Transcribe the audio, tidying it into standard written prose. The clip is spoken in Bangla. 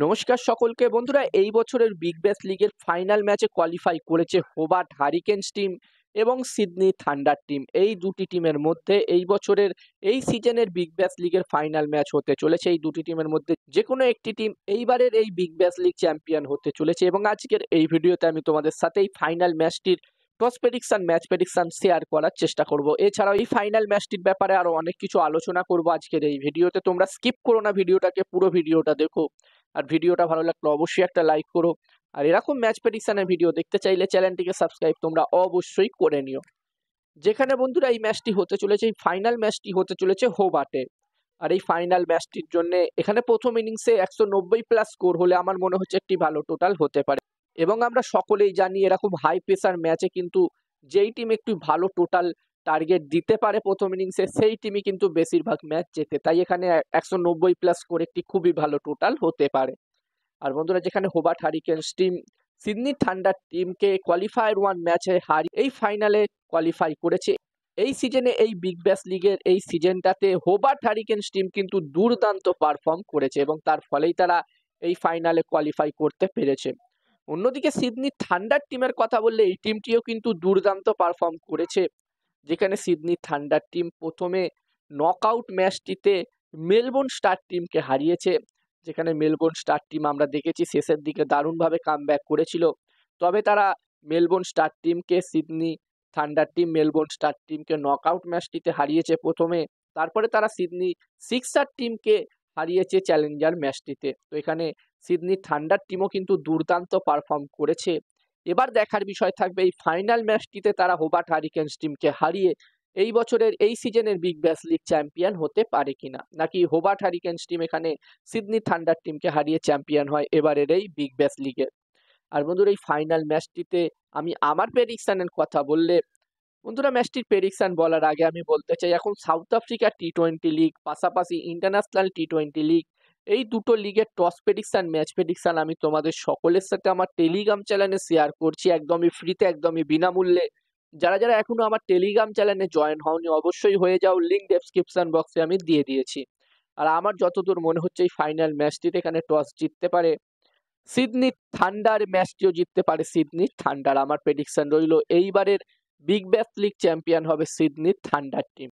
নমস্কার সকলকে বন্ধুরা, এই বছরের বিগ ব্যাশ লিগের ফাইনাল ম্যাচে কোয়ালিফাই করেছে হোবার্ট হারিকেনস টিম এবং সিডনি থান্ডার টিম। এই দুটি টিমের মধ্যে এই বছরের এই সিজনের বিগ ব্যাশ লিগের ফাইনাল ম্যাচ হতে চলেছে। এই দুটি টিমের মধ্যে যে কোনো একটি টিম এইবারের এই বিগ ব্যাশ লিগ চ্যাম্পিয়ন হতে চলেছে এবং আজকের এই ভিডিওতে আমি তোমাদের সাথে এই ফাইনাল ম্যাচটির toss prediction, match prediction share করার চেষ্টা করব। এছাড়াও এই ফাইনাল ম্যাচটির ব্যাপারে আরো অনেক কিছু আলোচনা করব আজকের এই ভিডিওতে। তোমরা স্কিপ করো না, ভিডিওটাকে পুরো ভিডিওটা দেখো। আর ভিডিওটা ভালো লাগলে অবশ্যই একটা লাইক করো। আর এরকম ম্যাচ প্রেডিকশনের ভিডিও দেখতে চাইলে চ্যানেলটিকে সাবস্ক্রাইব তোমরা অবশ্যই করে নিও। যেখানে বন্ধুরা এই ম্যাচটি হতে চলেছে, এই ফাইনাল ম্যাচটি হতে চলেছে হোবার্টে। আর এই ফাইনাল ম্যাচটির জন্য এখানে প্রথম ইনিংসে 190+ স্কোর হলে আমার মনে হচ্ছে একটি ভালো টোটাল হতে পারে। এবং আমরা সকলেই জানি এরকম হাই প্রেসার ম্যাচে কিন্তু যেই টিম একটু ভালো টোটাল টার্গেট দিতে পারে প্রথম ইনিংসে, সেই টিমই কিন্তু বেশিরভাগ ম্যাচ জেতে। তাই এখানে 190+ স্কোর একটি খুবই ভালো টোটাল হতে পারে। আর বন্ধুরা, যেখানে হোবার্ট হারিকেনস টিম সিডনি থান্ডার টিমকে কোয়ালিফায়ার 1 ম্যাচে হারিয়ে এই ফাইনালে কোয়ালিফাই করেছে। এই সিজনে এই বিগ ব্যাশ লিগের এই সিজনটাতে হোবার্ট হারিকেনস টিম কিন্তু দুর্দান্ত পারফর্ম করেছে এবং তার ফলেই তারা এই ফাইনালে কোয়ালিফাই করতে পেরেছে। অন্যদিকে সিডনি থান্ডার টিমের কথা বললে এই টিমটিও কিন্তু দুর্দান্ত পারফর্ম করেছে। যেখানে সিডনি থান্ডার টিম প্রথমে নকআউট ম্যাচটিতে মেলবোর্ন স্টার টিমকে হারিয়েছে। যেখানে মেলবোর্ন স্টার টিম আমরা দেখেছি শেষের দিকে দারুণভাবে কামব্যাক করেছিল। তবে তারা মেলবোর্ন স্টার টিমকে, Sydney thunder team Melbourne star টিমকে নকআউট ম্যাচটিতে হারিয়েছে প্রথমে। তারপরে তারা সিডনি সিক্সার টিমকে হারিয়েছে চ্যালেঞ্জার ম্যাচটিতে। তো এখানে সিডনি থান্ডার টিমও কিন্তু দুর্দান্ত পারফর্ম করেছে। এবার দেখার বিষয় থাকবে এই ফাইনাল ম্যাচটিতে তারা হোবার্ট হারিকেনস টিমকে হারিয়ে এই বছরের এই সিজনের বিগ ব্যাশ লিগ চ্যাম্পিয়ন হতে পারে কিনা, নাকি হোবার্ট হারিকেনস টিম এখানে সিডনি থান্ডার টিমকে হারিয়ে চ্যাম্পিয়ন হয় এবারের এই বিগ ব্যাশ লিগে। আর বন্ধুরা, এই ফাইনাল ম্যাচটিতে আমি আমার প্রেডিকশনের কথা বললে বন্ধুরা, ম্যাচটির প্রেডিকশন বলার আগে আমি বলতে চাই এখন সাউথ আফ্রিকা টি20 লিগ পাশাপাশি ইন্টারন্যাশনাল টি20 লিগ, এই দুটো লিগের টস প্রেডিকশন, ম্যাচ প্রেডিকশন আমি তোমাদের সকলের সাথে আমার টেলিগ্রাম চ্যানেলে শেয়ার করছি একদমই ফ্রিতে, একদমই বিনামূল্যে। যারা যারা এখনো আমার টেলিগ্রাম চ্যানেলে জয়েন হওনি অবশ্যই হয়ে যাও, লিঙ্ক ডেসক্রিপশন বক্সে আমি দিয়ে দিয়েছি। আর আমার যতদূর মনে হচ্ছে এই ফাইনাল ম্যাচটিতে এখানে টস জিততে পারে সিডনি থান্ডার, ম্যাচটিও জিততে পারে সিডনি থান্ডার। আমার প্রেডিকশন রইল এইবারের বিগ ব্যাশ লিগ চ্যাম্পিয়ন হবে সিডনি থান্ডার টিম।